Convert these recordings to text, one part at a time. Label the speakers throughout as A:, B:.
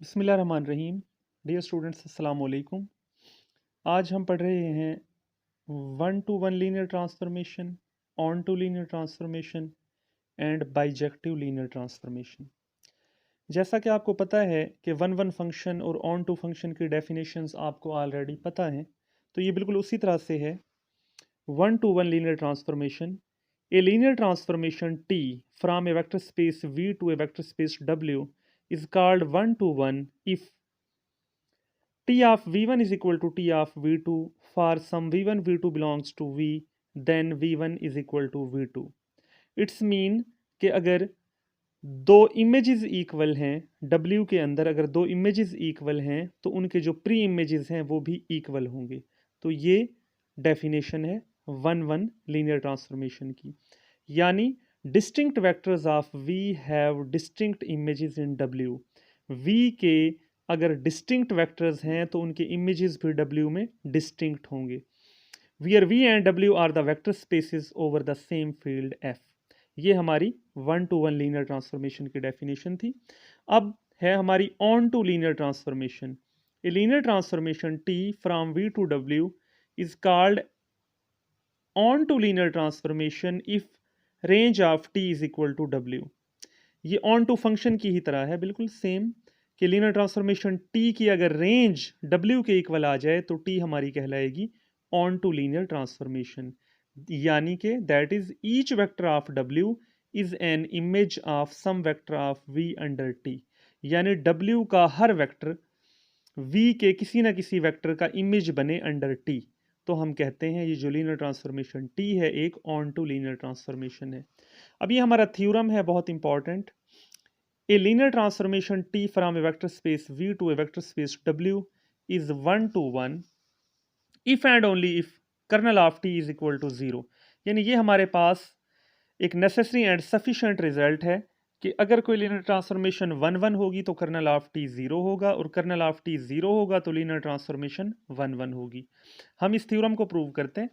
A: बिस्मिल्लाहिर्रहमानिर्रहीम। Dear students, अस्सलाम वालेकुम। आज हम पढ़ रहे हैं one to one linear transformation, onto linear transformation and bijective linear transformation. जैसा कि आपको पता है कि वन वन फंक्शन और ऑन टू फंक्शन की डेफिनेशंस आपको ऑलरेडी पता हैं, तो ये बिल्कुल उसी तरह से है। One to one linear transformation, a linear transformation T from a vector space V to a vector space W is called one to one if T of V1 is equal to T of V2 for some V1 V2 belongs to V, then V1 is equal to V2। It's mean कि अगर दो images equal हैं W के अंदर, अगर दो images equal हैं तो उनके जो प्री इमेजेस हैं वो भी इक्वल होंगे। तो ये डेफिनेशन है वन वन लीनियर ट्रांसफॉर्मेशन की। यानी distinct vectors of V have distinct images in W। V के अगर डिस्टिंक्ट वेक्टर्स हैं तो उनके इमेजेस भी W में डिस्टिंक्ट होंगे। Where V and W are the vector spaces over the same field F। ये हमारी one to one linear transformation की डेफिनेशन थी। अब है हमारी onto linear transformation. A linear transformation T from V to W is called onto linear transformation if range of T is equal to W। ये onto function की ही तरह है, बिल्कुल सेम, कि लीनियर ट्रांसफॉर्मेशन T की अगर range W के इक्वल आ जाए तो T हमारी कहलाएगी ऑन टू लीनियर ट्रांसफॉर्मेशन। यानी कि that is each vector of W is an image of some vector of V under T। यानी W का हर वेक्टर V के किसी ना किसी वेक्टर का इमेज बने अंडर T, तो हम कहते हैं ये जो लीनियर ट्रांसफॉर्मेशन T है एक ऑन टू लीनियर ट्रांसफॉर्मेशन है। अब ये हमारा थ्योरम है बहुत important. A linear transformation T from a vector space V to a vector space W is one to one if and only if kernel of T is equal to 0। यानी ये हमारे पास एक नेसेसरी एंड सफिशिएंट रिजल्ट है कि अगर कोई linear transformation one one होगी तो कर्नल ऑफ टी जीरो होगा, और कर्नल ऑफ टी जीरो होगा तो लीनियर ट्रांसफॉर्मेशन वन वन होगी। हम इस थ्योरम को प्रूव करते हैं।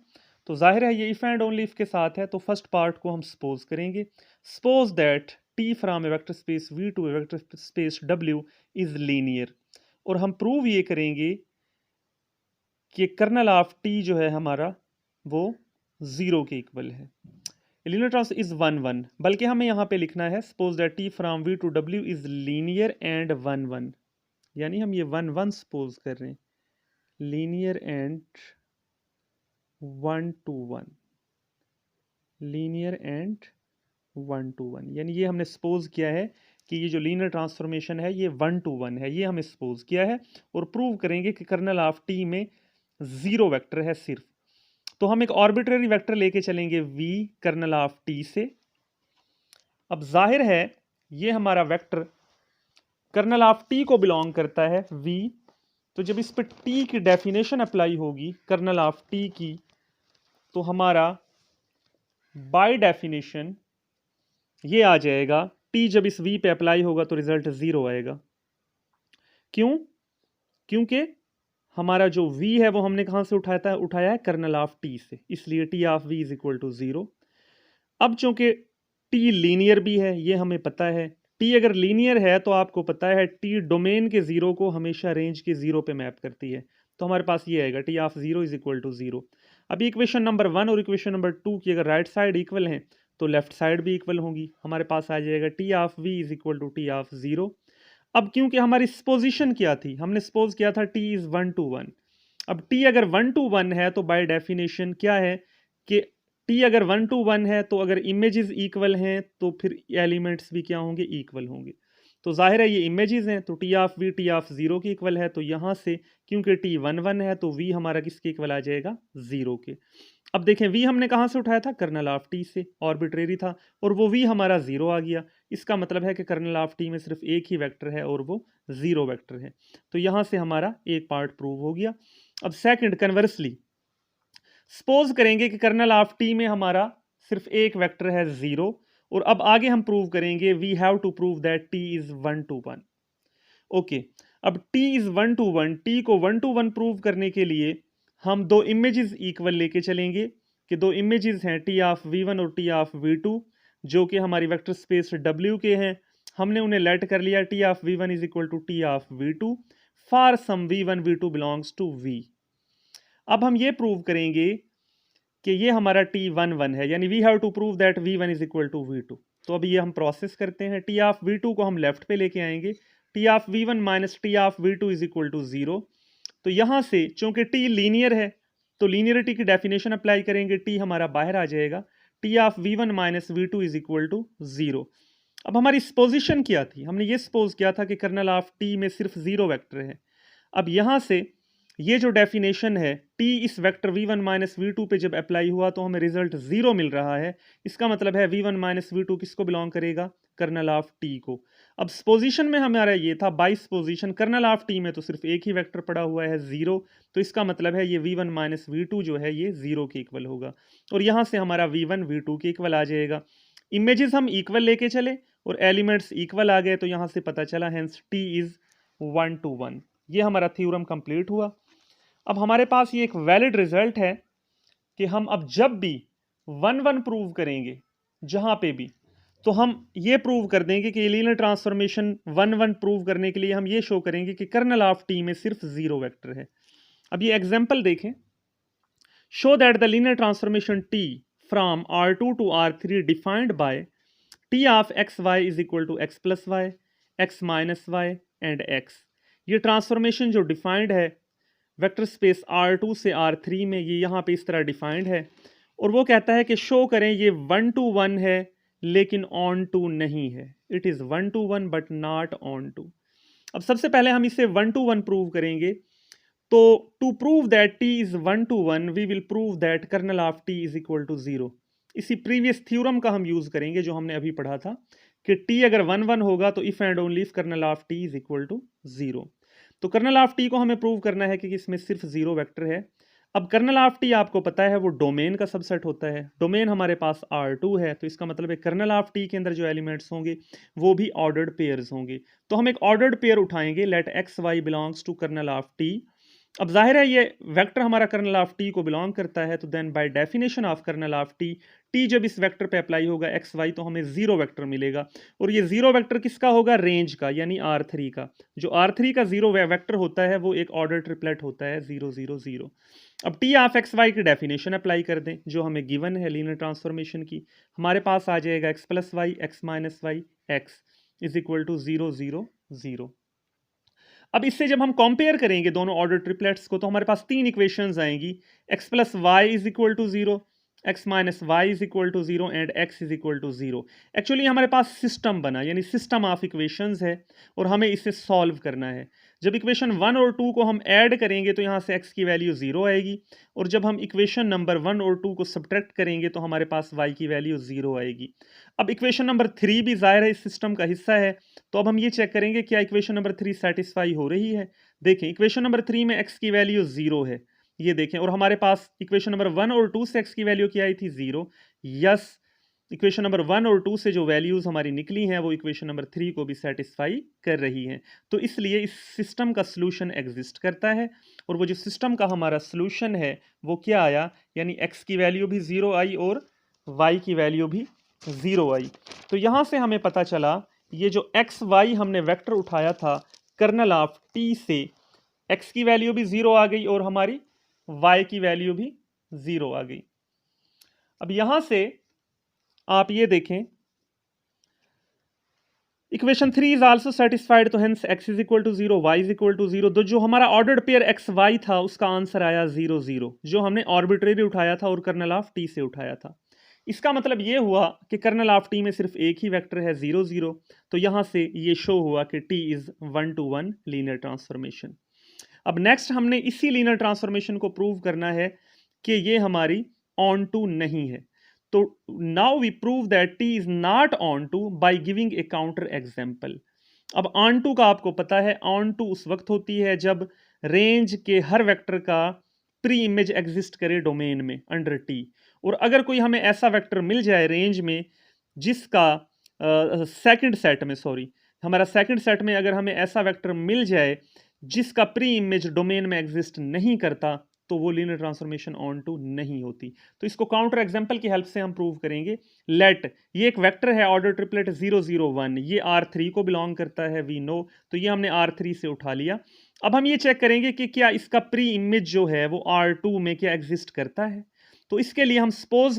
A: तो जाहिर है ये इफ एंड ओनली इफ के साथ है, तो फर्स्ट पार्ट को हम सपोज करेंगे। Suppose that T from a vector space V to a vector space W is linear, और हम प्रूव ये करेंगे कि कर्नल ऑफ टी जो है हमारा वो जीरो के इक्वल है। Linear trans is one one, बल्कि हमें यहाँ पे लिखना है suppose that T from V to W is linear and one one. यानी हम ये वन वन सपोज कर रहे हैं, linear and one to one, linear and one to one. यानी ये हमने सपोज किया है कि ये जो लीनियर ट्रांसफॉर्मेशन है ये वन टू वन है, ये हमें सपोज किया है, और प्रूव करेंगे कि कर्नल ऑफ टी में जीरो वेक्टर है सिर्फ। तो हम एक आर्बिट्रेरी वेक्टर लेके चलेंगे V कर्नल ऑफ T से। अब जाहिर है ये हमारा वेक्टर कर्नल ऑफ T को बिलोंग करता है V, तो जब इस पर T की डेफिनेशन अप्लाई होगी कर्नल ऑफ T की, तो हमारा बाय डेफिनेशन ये आ जाएगा, T जब इस V पे अप्लाई होगा तो रिजल्ट जीरो आएगा। क्यों? क्योंकि हमारा जो V है वो हमने कहां से उठाया है कर्नल ऑफ T से, इसलिए T of V is equal to zero. अब चूंकि T लीनियर भी है ये हमें पता है, T अगर लीनियर है तो आपको पता है T डोमेन के जीरो को हमेशा रेंज के जीरो पे मैप करती है, तो हमारे पास ये आएगा T of zero is equal to zero. अभी इक्वेशन नंबर वन और इक्वेशन नंबर टू की अगर राइट साइड इक्वल हैं तो लेफ्ट साइड भी इक्वल होंगी, हमारे पास आ जाएगा T of V is equal to T of zero. अब क्योंकि हमारी सपोजिशन क्या थी, हमने सपोज किया था T is one to one. अब T अगर वन टू वन है तो बाय डेफिनेशन क्या है कि T अगर वन टू वन है तो अगर इमेजेस इक्वल हैं तो फिर एलिमेंट्स भी क्या होंगे, इक्वल होंगे। तो जाहिर है ये इमेजेस हैं तो T of V T of zero के इक्वल है, तो यहाँ से क्योंकि T वन वन है तो V हमारा किसके इक्वल आ जाएगा, जीरो के। अब देखें V हमने कहाँ से उठाया था, कर्नल ऑफ T से, आर्बिट्रेरी था, और वो V हमारा जीरो आ गया। इसका मतलब है कि कर्नल ऑफ T में सिर्फ एक ही वेक्टर है और वो जीरो वेक्टर है। तो यहाँ से हमारा एक पार्ट प्रूव हो गया। अब सेकंड कन्वर्सली सपोज करेंगे कि कर्नल ऑफ T में हमारा सिर्फ एक वेक्टर है जीरो, और अब आगे हम प्रूव करेंगे we have to prove that T is one to one. Okay, अब T is one to one, T को वन टू वन प्रूव करने के लिए हम दो इमेजेस इक्वल लेके चलेंगे कि दो इमेजेस हैं T ऑफ V1 और T ऑफ V2 जो कि हमारी वेक्टर स्पेस W के हैं। हमने उन्हें लेट कर लिया T of we one is equal to T of we two for some v one v two belongs to v. अब हम ये प्रूव करेंगे कि ये हमारा टी वन वन है, यानी we have to prove that v one is equal to v two. तो अभी ये हम प्रोसेस करते हैं। टी ऑफ वी टू को हम लेफ्ट पे लेके आएंगे, T of we one minus T of we two is equal to zero. तो यहां से चूंकि टी लीनियर है तो लीनियरिटी की डेफिनेशन अप्लाई करेंगे, टी हमारा बाहर आ जाएगा, T of we one minus v two is equal to zero. अब हमारी सपोजिशन क्या थी, हमने ये सपोज किया था कि कर्नल ऑफ टी में सिर्फ जीरो वेक्टर है। अब यहां से ये जो डेफिनेशन है टी इस vector v one minus v two पे जब अप्लाई हुआ तो हमें रिजल्ट जीरो मिल रहा है। इसका मतलब है v one minus v two किसको बिलोंग करेगा, कर्नल ऑफ टी को। अब सपोजिशन में हमारा ये था by supposition, kernel of T में तो सिर्फ एक ही वेक्टर पड़ा हुआ है जीरो, तो इसका मतलब है ये v one minus v two जो है ये जीरो के इक्वल होगा, और यहां से हमारा वी वन वी टू के इक्वल आ जाएगा। इमेजेस हम इक्वल लेके चले और एलिमेंट्स इक्वल आ गए, तो यहां से पता चला हेंस टी इज 1 to 1। ये हमारा थ्योरम कंप्लीट हुआ। अब हमारे पास ये एक वैलिड रिजल्ट है कि हम अब जब भी 1 1 प्रूव करेंगे जहां पे भी, तो हम ये प्रूव कर देंगे कि लीनियर ट्रांसफॉर्मेशन 1 1 प्रूव करने के लिए हम ये शो करेंगे कि कर्नल ऑफ टी में सिर्फ जीरो वेक्टर है। अब ये एग्जांपल देखें, show that the linear transformation T from R2 to R3 defined by T of x y is equal to x plus y, x minus y and x. ये transformation जो defined है vector space R2 से R3 में, ये यहाँ पे इस तरह डिफाइंड है, और वो कहता है कि शो करें ये 1 to 1 है लेकिन ऑन टू नहीं है। It is 1 to 1 but not onto. अब सबसे पहले हम इसे 1 to 1 प्रूव करेंगे, तो to prove that T is 1 to 1 we will prove that kernel of T is equal to zero. इसी प्रीवियस थ्योरम का हम यूज करेंगे जो हमने अभी पढ़ा था कि टी अगर 1 1 होगा तो if and only if kernel of T is equal to zero. तो कर्नल ऑफ टी को हमें प्रूव करना है कि इसमें सिर्फ जीरो वेक्टर है। अब कर्नल ऑफ टी आपको पता है वो डोमेन का सबसेट होता है, डोमेन हमारे पास R2 है, तो इसका मतलब है कर्नल ऑफ टी के अंदर जो एलिमेंट्स होंगे वो भी ऑर्डर्ड पेयर्स होंगे। तो हम एक ऑर्डर्ड पेयर उठाएंगे, let x y belongs to kernel of T. अब जाहिर है ये वेक्टर हमारा कर्नल ऑफ टी को बिलोंग करता है, तो then by definition of kernel of T, T जब इस वेक्टर पे अप्लाई होगा एक्स वाई तो हमें जीरो वेक्टर मिलेगा, और ये जीरो वेक्टर किसका होगा, रेंज का, यानी R3 का। जो R3 का जीरो वेक्टर होता है वो एक ऑर्डर ट्रिपलेट होता है 0 0 0। अब टी ऑफ एक्स वाई की डेफिनेशन अप्लाई कर दें जो हमें गिवन है लीनियर ट्रांसफॉर्मेशन की, हमारे पास आ जाएगा x plus y x minus y x is equal to 0 0 0। अब इससे जब हम कंपेयर करेंगे दोनों ऑर्डर ट्रिपलेट्स को तो हमारे पास तीन इक्वेशंस आएंगी, x plus y is equal to zero, x minus y is equal to zero and x is equal to zero. Actually हमारे पास सिस्टम बना, यानी सिस्टम ऑफ इक्वेशंस है और हमें इसे सॉल्व करना है। जब इक्वेशन 1 और 2 को हम ऐड करेंगे तो यहाँ से x की वैल्यू 0 आएगी, और जब हम इक्वेशन नंबर 1 और 2 को सब्ट्रैक्ट करेंगे तो हमारे पास y की वैल्यू 0 आएगी। अब इक्वेशन नंबर 3 भी ज़ाहिर है इस सिस्टम का हिस्सा है, तो अब हम ये चेक करेंगे क्या इक्वेशन नंबर 3 सेटिस्फाई हो रही है। देखें इक्वेशन नंबर 3 में x की वैल्यू 0 है, ये देखें, और हमारे पास इक्वेशन नंबर 1 और 2 से x की वैल्यू क्या आई थी, 0। यस, इक्वेशन नंबर 1 और 2 से जो वैल्यूज़ हमारी निकली हैं वो इक्वेशन नंबर 3 को भी सेटिस्फाई कर रही हैं। तो इसलिए इस सिस्टम का सॉल्यूशन एग्जिस्ट करता है, और वो जो सिस्टम का हमारा सॉल्यूशन है वो क्या आया, यानी x की वैल्यू भी 0 आई और y की वैल्यू भी 0 आई। तो यहाँ से हमें पता चला ये जो x y हमने वेक्टर उठाया था कर्नल ऑफ t से, x की वैल्यू भी 0 आ गई और हमारी y की वैल्यू भी 0 आ गई। अब यहाँ से आप ये देखें इक्वेशन 3 इज आल्सो सेटिस्फाइड, तो hence x is equal to 0 y is equal to 0। तो जो हमारा ऑर्डर्ड पेयर x y था उसका आंसर आया 0 0, जो हमने आर्बिट्रेरी उठाया था और कर्नल ऑफ t से उठाया था। इसका मतलब ये हुआ कि कर्नल ऑफ t में सिर्फ एक ही वेक्टर है 0 0, तो यहाँ से ये शो हुआ कि t is 1 to 1 linear transformation. अब नेक्स्ट हमने इसी लीनियर ट्रांसफॉर्मेशन को प्रूव करना है कि ये हमारी ऑन टू नहीं है। तो now we prove that t is not onto by giving a counter example. अब ऑन टू का आपको पता है, ऑन टू उस वक्त होती है जब रेंज के हर वेक्टर का प्री इमेज एग्जिस्ट करे डोमेन में अंडर t, और अगर कोई हमें ऐसा वेक्टर मिल जाए रेंज में जिसका सेकंड सेट में, सॉरी हमारा सेकंड सेट में अगर हमें ऐसा वेक्टर मिल जाए जिसका प्री इमेज डोमेन में एग्जिस्ट नहीं करता, तो वो लीनियर ट्रांसफॉर्मेशन ऑन टू नहीं होती। तो इसको काउंटर एग्जांपल की हेल्प से हम प्रूव करेंगे। लेट ये एक वेक्टर है ऑर्डर ट्रिपलेट 0 0 1, ये R3 को बिलोंग करता है, वी नो, तो ये हमने R3 से उठा लिया। अब हम ये चेक करेंगे कि क्या इसका प्री इमेज जो है वो R2 में क्या एग्जिस्ट करता है। तो इसके लिए हम सपोज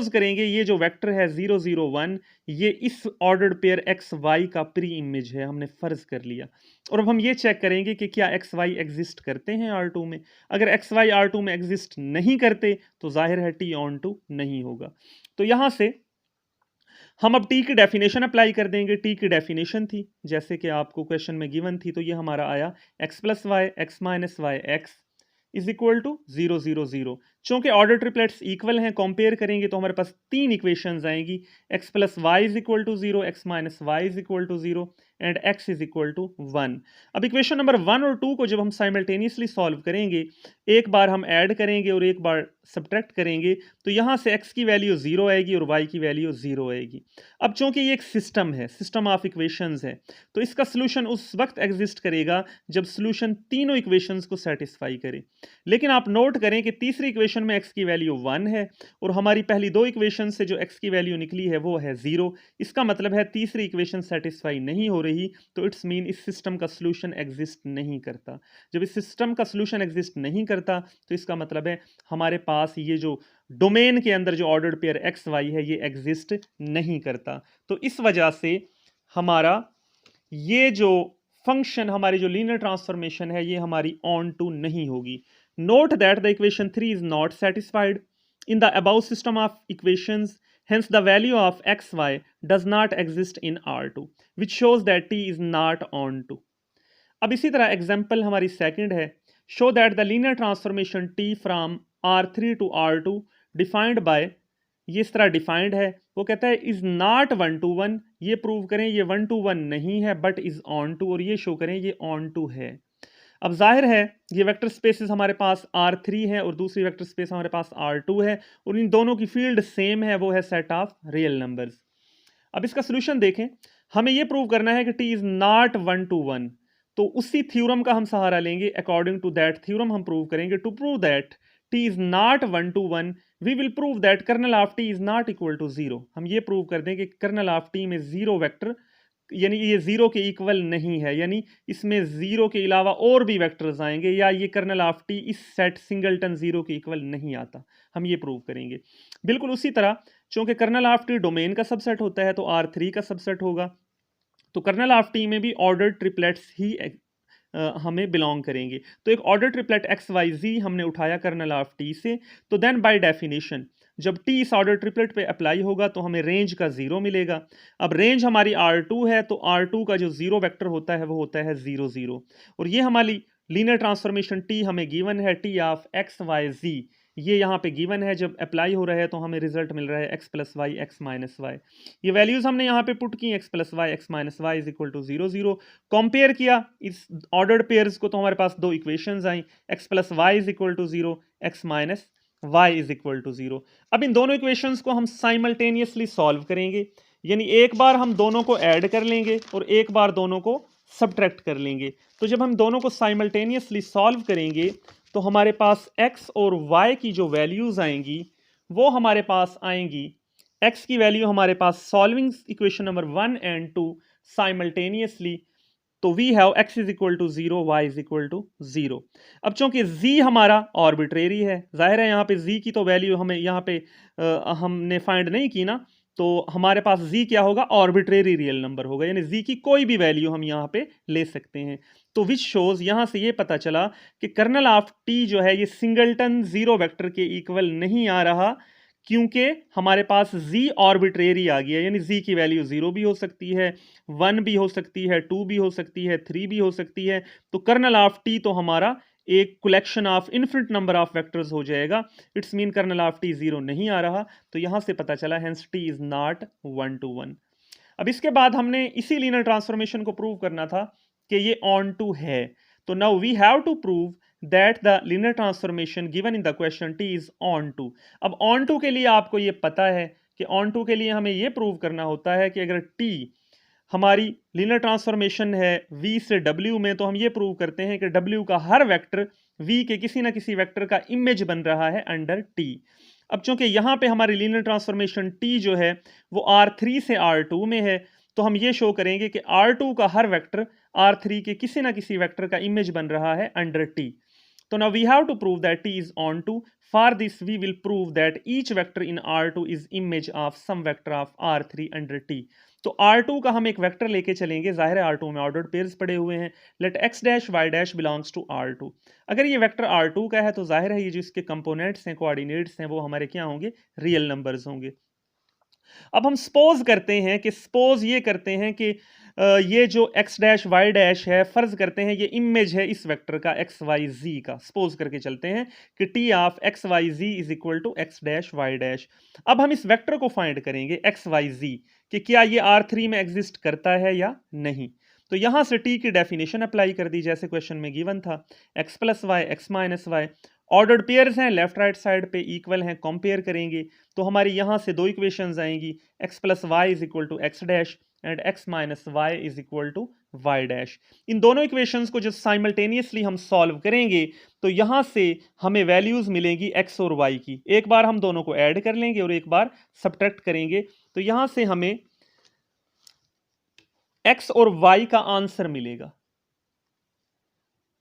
A: करेंगे ये जो वेक्टर है 0 0 1, ये इस ऑर्डर्ड पेयर एक्स वाई का प्री इमेज है, हमने फर्ज कर लिया। और अब हम ये चेक करेंगे कि क्या एक्स वाई एग्जिस्ट करते हैं R2 में। अगर एक्स वाई R2 में एग्जिस्ट नहीं करते तो जाहिर है T ऑन टू नहीं होगा। तो यहां से हम अब T की डेफिनेशन अप्लाई कर देंगे। T की डेफिनेशन थी जैसे कि आपको क्वेश्चन में गिवन थी, तो ये हमारा आया x plus y x minus y x is equal to 0 0 0। चूंकि ऑर्डर ट्रिपलेट्स इक्वल हैं, कंपेयर करेंगे तो हमारे पास तीन इक्वेशंस आएंगी, x plus y is equal to 0, x minus y is equal to 0 and x is equal to 1। अब equation number 1 और 2 को जब हम साइमल्टेनियसली सॉल्व करेंगे, एक बार हम ऐड करेंगे और एक बार सब्ट्रैक्ट करेंगे, तो यहां से x की वैल्यू 0 आएगी और y की वैल्यू 0 आएगी। अब चूंकि ये एक सिस्टम है, सिस्टम ऑफ इक्वेशंस है, तो इसका सोल्यूशन उस वक्त एग्जिस्ट करेगा जब सोल्यूशन तीनों इक्वेशंस को सेटिस्फाई करे। लेकिन आप नोट करें कि तीसरी इक्वेशन में x की वैल्यू 1 है और हमारी पहली दो इक्वेशन से जो x की वैल्यू निकली है वो है 0। इसका मतलब है तीसरी इक्वेशन सेटिस्फाई नहीं हो रही, तो इट्स मीन इस सिस्टम का सोल्यूशन एग्जिस्ट नहीं करता। जब इस सिस्टम का सोल्यूशन एग्जिस्ट नहीं करता तो इसका मतलब है हमारे पास ये जो डोमेन के अंदर जो ऑर्डर्ड पेयर एक्स वाई है ये एग्जिस्ट नहीं करता। तो इस वजह से हमारा ये जो फंक्शन, हमारी जो लीनियर ट्रांसफॉर्मेशन है, ये हमारी ऑन टू नहीं होगी। Note that the equation 3 is not satisfied in the above system of equations, hence the value of xy does not exist in R2, which shows that t is not on to। अब इसी तरह example हमारी second है, show that the linear transformation t from R3 to R2 defined by, ये इस तरह defined है, वो कहता है इज नॉट 1 to 1, ये प्रूव करें ये 1 to 1 नहीं है बट इज ऑन टू, और ये शो करें ये ऑन टू है। अब जाहिर है ये वेक्टर स्पेसेस हमारे पास R3 है और दूसरी वेक्टर स्पेस हमारे पास R2 है, और इन दोनों की फील्ड सेम है, वो है सेट ऑफ रियल नंबर्स। अब इसका सोल्यूशन देखें, हमें ये प्रूव करना है कि t इज नॉट 1 to 1, तो उसी थ्योरम का हम सहारा लेंगे। अकॉर्डिंग टू दैट थ्योरम हम प्रूव करेंगे। To prove that t is not 1 to 1 we will prove that kernel of t is not equal to 0। हम ये प्रूव कर दें कि कर्नल ऑफ t में जीरो वेक्टर, यानी ये जीरो के इक्वल नहीं है, यानी इसमें जीरो के अलावा और भी वेक्टर्स आएंगे, या ये कर्नल ऑफ टी इस सेट सिंगलटन जीरो के इक्वल नहीं आता। हम ये प्रूव करेंगे। बिल्कुल उसी तरह चूंकि कर्नल ऑफ टी डोमेन का सबसेट होता है तो R3 का सबसेट होगा, तो कर्नल ऑफ टी में भी ऑर्डर ट्रिपलेट्स ही हमें बिलोंग करेंगे। तो एक ऑर्डर ट्रिपलेट एक्स वाई जी हमने उठाया कर्नल ऑफ टी से, तो देन बाय डेफिनेशन जब टी इस ऑर्डर ट्रिपलेट पे अप्लाई होगा तो हमें रेंज का 0 मिलेगा। अब रेंज हमारी R2 है, तो R2 का जो 0 वेक्टर होता है वो होता है 0 0, और ये हमारी लीनियर ट्रांसफॉर्मेशन टी हमें गिवन है, टी ऑफ एक्स वाई जी, ये यहाँ पे गिवन है। जब अप्लाई हो रहा है तो हमें रिजल्ट मिल रहा है x plus y x minus y. ये वैल्यूज हमने यहाँ पे पुट की, x plus y x minus y is equal to 0 0। Compare किया इस ऑर्डर्ड पेयर्स को तो हमारे पास दो इक्वेशंस आई, x plus y is equal to 0, x minus y is equal to 0। अब इन दोनों इक्वेशंस को हम साइमल्टेनियसली सॉल्व करेंगे, यानी एक बार हम दोनों को ऐड कर लेंगे और एक बार दोनों को सब्ट्रैक्ट कर लेंगे। तो जब हम दोनों को साइमल्टेनियसली सॉल्व करेंगे तो हमारे पास x और y की जो वैल्यूज आएंगी वो हमारे पास आएंगी, x की वैल्यू हमारे पास solving equation number 1 and 2 simultaneously, तो we have x is equal to 0, y is equal to 0। अब चूंकि z हमारा आर्बिट्रेरी है, जाहिर है यहाँ पे z की तो वैल्यू हमें यहाँ पे हमने फाइंड नहीं की ना, तो हमारे पास z क्या होगा, आर्बिट्रेरी रियल नंबर होगा, यानी z की कोई भी वैल्यू हम यहाँ पे ले सकते हैं। तो विच शोज, यहाँ से ये पता चला कि कर्नल ऑफ t जो है ये सिंगलटन जीरो वेक्टर के इक्वल नहीं आ रहा, क्योंकि हमारे पास z आर्बिट्रेरी आ गया, यानी z की वैल्यू 0 भी हो सकती है, 1 भी हो सकती है, 2 भी हो सकती है, 3 भी हो सकती है। तो कर्नल ऑफ t तो हमारा एक collection of infinite number of vectors हो जाएगा। It's mean kernel of t 0 नहीं आ रहा, तो यहां से पता चला hence t is not 1 to 1। अब इसके बाद हमने इसी लीनियर ट्रांसफॉर्मेशन को प्रूव करना था कि ये ऑन टू है। तो now we have to prove that the linear transformation given in the question t is onto. अब ऑन टू के लिए आपको ये पता है कि ऑन टू के लिए हमें ये प्रूव करना होता है कि अगर t हमारी लीनियर ट्रांसफॉर्मेशन है V से W में, तो हम ये प्रूव करते हैं कि W का हर वेक्टर V के किसी ना किसी वेक्टर का इमेज बन रहा है अंडर T। अब चूंकि यहाँ पे हमारी लीनियर ट्रांसफॉर्मेशन T जो है वो R3 से R2 में है, तो हम ये शो करेंगे कि R2 का हर वेक्टर R3 के किसी ना किसी वेक्टर का इमेज बन रहा है अंडर T। तो now we have to prove that T is onto. For this we will prove that each vector in R2 is image of some vector of R3 under T. तो R2 का हम एक vector लेके चलेंगे, जाहिर है R2 में ordered pairs पड़े हुए हैं। Let x dash y dash belongs to R2। अगर ये वेक्टर R2 का है तो जाहिर है ये जो इसके कंपोनेंट्स हैं, कोऑर्डिनेट्स हैं, वो हमारे क्या होंगे, रियल नंबर्स होंगे। अब हम सपोज करते हैं कि ये करते हैं कि ये जो x डैश y डैश है, फर्ज करते हैं ये इमेज है इस वेक्टर का x y z का। सपोज करके चलते हैं कि t of x y z is equal to x dash y dash. अब हम इस वेक्टर को फाइंड करेंगे x y z कि क्या ये R3 में एग्जिस्ट करता है या नहीं। तो यहां से t की डेफिनेशन अप्लाई कर दी जैसे क्वेश्चन में गिवन था, x plus y x minus y. Ordered pairs हैं, लेफ्ट राइट साइड पे इक्वल हैं, कंपेयर करेंगे तो हमारी यहां से दो इक्वेशंस आएंगी, x plus y is equal to x dash and x minus y is equal to y dash. इन दोनों इक्वेशंस को जब साइमल्टेनियसली हम सॉल्व करेंगे तो यहां से हमें वैल्यूज मिलेंगी x और y की। एक बार हम दोनों को ऐड कर लेंगे और एक बार सब्ट्रैक्ट करेंगे, तो यहां से हमें x और y का आंसर मिलेगा।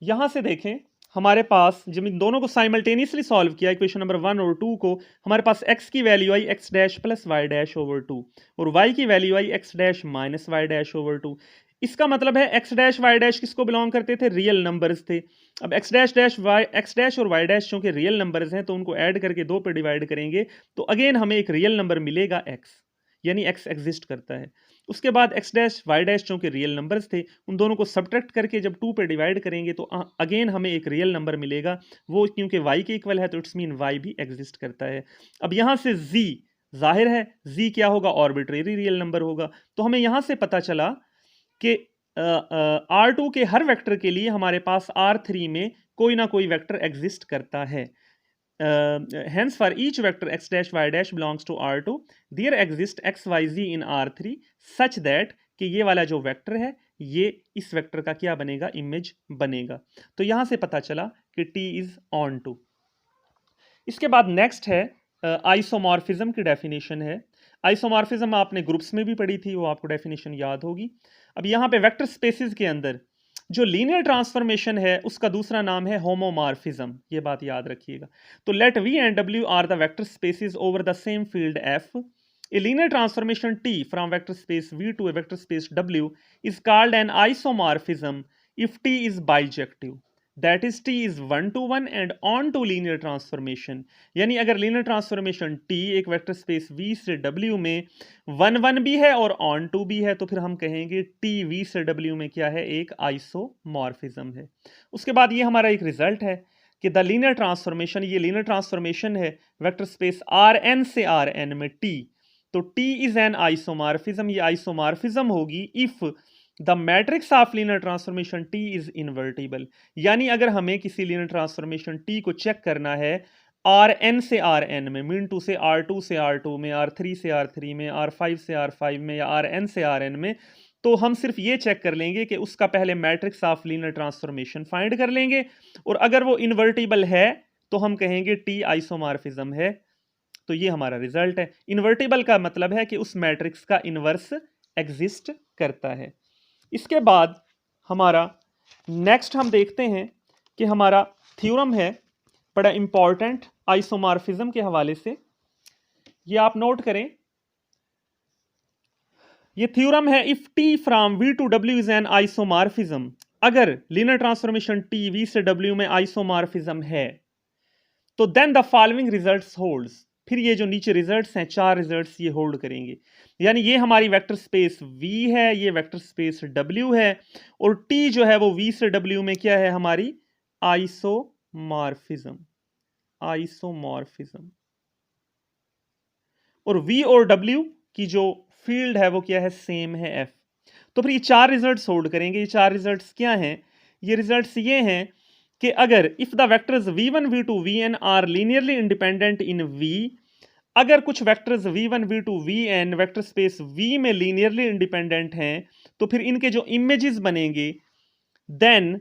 A: यहां से देखें हमारे पास जब इन दोनों को साइमल्टेनियसली सॉल्व किया, इक्वेशन नंबर 1 और 2 को, हमारे पास x की वैल्यू आई x dash plus y dash over 2 और y की वैल्यू आई x dash minus y dash over 2। इसका मतलब है x डैश y डैश किसको बिलोंग करते थे, रियल नंबर्स थे। अब x डैश और y डैश चूंकि रियल नंबर्स हैं तो उनको ऐड करके 2 पे डिवाइड करेंगे तो अगेन हमें एक रियल नंबर मिलेगा x, यानी x एग्जिस्ट करता है। उसके बाद x डैश y डैश चूंकि रियल नंबर्स थे, उन दोनों को सब्ट्रैक्ट करके जब 2 पे डिवाइड करेंगे तो अगेन हमें एक रियल नंबर मिलेगा, वो क्योंकि y के इक्वल है तो इट्स मीन y भी एग्जिस्ट करता है। अब यहां से z, जाहिर है z क्या होगा, ऑर्बिट्रेरी रियल नंबर होगा। तो हमें यहां से पता चला कि R2 के हर वेक्टर के लिए हमारे पास R3 में कोई ना कोई वेक्टर एग्जिस्ट करता है। Hence for each vector x dash y dash belongs to R2, there exists x y z in R3 such that कि ये वाला जो वेक्टर है ये इस वेक्टर का क्या बनेगा, इमेज बनेगा। तो यहां से पता चला कि T इज ऑन टू। इसके बाद नेक्स्ट है आइसोमॉर्फिज्म की डेफिनेशन है। आइसोमॉर्फिज्म आपने ग्रुप्स में भी पढ़ी थी, वो आपको डेफिनेशन याद होगी। अब यहाँ पे वेक्टर स्पेसिस के अंदर जो लीनियर ट्रांसफॉर्मेशन है उसका दूसरा नाम है होमोमॉर्फिज्म, ये बात याद रखिएगा। तो let V and W are the vector spaces over the same field F। A linear transformation T from vector space V to a vector space W is called an isomorphism if T is bijective. That is T is 1-to-1 and on-to linear transformation। यानी अगर linear transformation T एक vector space V से W में 1-1 भी है और on-to भी है तो फिर हम कहेंगे T V से W में क्या है, एक आइसोमॉर्फिज्म है। उसके बाद ये हमारा एक रिजल्ट है कि द लीनियर ट्रांसफॉर्मेशन, ये लीनियर ट्रांसफॉर्मेशन है वेक्टर स्पेस Rn से Rn में T, तो T इज एन आइसोमॉर्फिज्म। ये आइसोमॉर्फिज्म होगी if the matrix of linear transformation T is invertible. यानी अगर हमें किसी लीनियर ट्रांसफॉर्मेशन T को चेक करना है Rn से Rn में, मीन टू से R2 से R2 में, R3 से R3 में, R5 से R5 में या Rn से Rn में, तो हम सिर्फ ये चेक कर लेंगे कि उसका पहले matrix of linear transformation find कर लेंगे और अगर वो इन्वर्टिबल है तो हम कहेंगे T आइसोमॉर्फिज्म है। तो ये हमारा रिजल्ट है। इन्वर्टिबल का मतलब है कि उस मैट्रिक्स का इन्वर्स एग्जिस्ट करता है। इसके बाद हमारा नेक्स्ट हम देखते हैं कि हमारा थ्योरम है बड़ा इंपॉर्टेंट आइसोमॉर्फिज्म के हवाले से, ये आप नोट करें। ये थ्योरम है if T from V to W is an isomorphism. अगर लीनियर ट्रांसफॉर्मेशन T V से W में आइसोमॉर्फिज्म है तो then the following results holds. फिर ये जो नीचे रिजल्ट्स हैं, 4 रिजल्ट्स ये होल्ड करेंगे। यानी ये हमारी वेक्टर स्पेस V है, ये वेक्टर स्पेस W है और T जो है वो V से W में क्या है, हमारी आइसोमॉर्फिज्म। आइसोमॉर्फिज्म और V और W की जो फील्ड है वो क्या है, सेम है F। तो फिर ये 4 रिजल्ट्स होल्ड करेंगे। ये 4 रिजल्ट्स क्या हैं, ये रिजल्ट्स ये हैं कि अगर if the vectors v1 v2 vn are linearly independent in V, अगर कुछ vectors v1 v2 vn vector space V में लीनियरली इंडिपेंडेंट हैं तो फिर इनके जो इमेजेस बनेंगे देन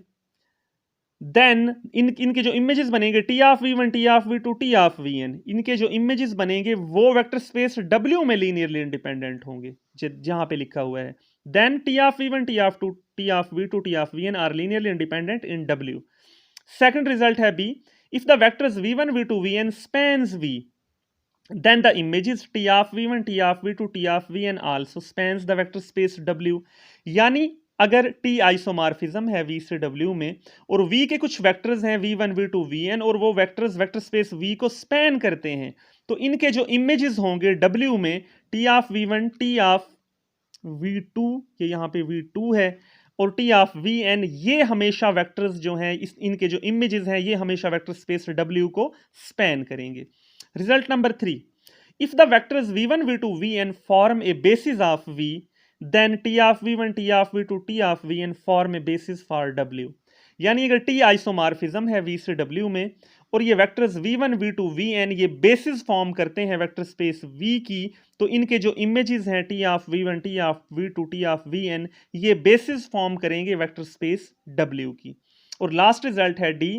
A: इनके जो इमेजेस बनेंगे T of we one, T of we two, T of V N, इनके जो इमेजेस बनेंगे वो वेक्टर स्पेस W में लीनियरली इंडिपेंडेंट होंगे जहां पे लिखा हुआ है then T of we one, T of two, T of we two, T of V N are linearly independent in W। Second result है B, if the vectors v1 v2 vn spans v, then the images t of v1, t of v2, t of vn also spans the vector space W। यानी अगर t isomorphism है v से W में और v के कुछ vectors हैं v1, v2, vn और वो वेक्टर्स वेक्टर स्पेस v को स्पैन करते हैं, तो इनके जो इमेजेस होंगे W में t of v1, t of v2, ये यहाँ पे v2 है, और t ऑफ vn, ये हमेशा वेक्टर्स जो हैं इनके जो इमेजेस हैं ये हमेशा वेक्टर स्पेस W को स्पैन करेंगे। Result number 3, if the vectors v1, v2, vn form a basis of v, then t of v1, t of v2, t of vn form a basis for W। यानी अगर t isomorphism है v से W में और ये vectors v1, v2, vn ये basis form करते हैं वेक्टर स्पेस v की, तो इनके जो इमेजेस हैं t of v1, t of v2, t of vn ये बेसिस फॉर्म करेंगे वेक्टर स्पेस W की। और लास्ट रिजल्ट है D,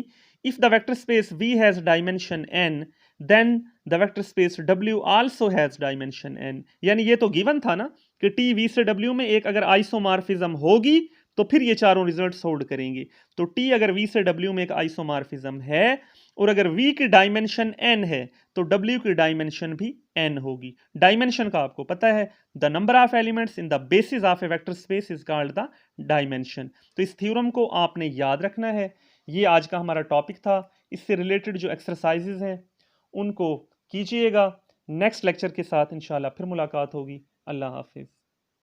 A: if the vector space V has dimension n, then the vector space W also has dimension n। यानी ये तो given था ना कि T V से W में एक अगर आइसोमॉर्फिज्म होगी तो फिर ये चारों रिजल्ट्स होल्ड करेंगे। तो T अगर V से W में एक आइसोमॉर्फिज्म है और अगर V की डायमेंशन n है तो W की डायमेंशन भी n होगी। डायमेंशन का आपको पता है, the number of elements in the basis of A vector space is called the dimension. तो इस थ्योरम को आपने याद रखना है। ये आज का हमारा टॉपिक था। इससे रिलेटेड जो एक्सरसाइजेज हैं उनको कीजिएगा। नेक्स्ट लेक्चर के साथ इंशाल्लाह फिर मुलाकात होगी। अल्लाह हाफिज़।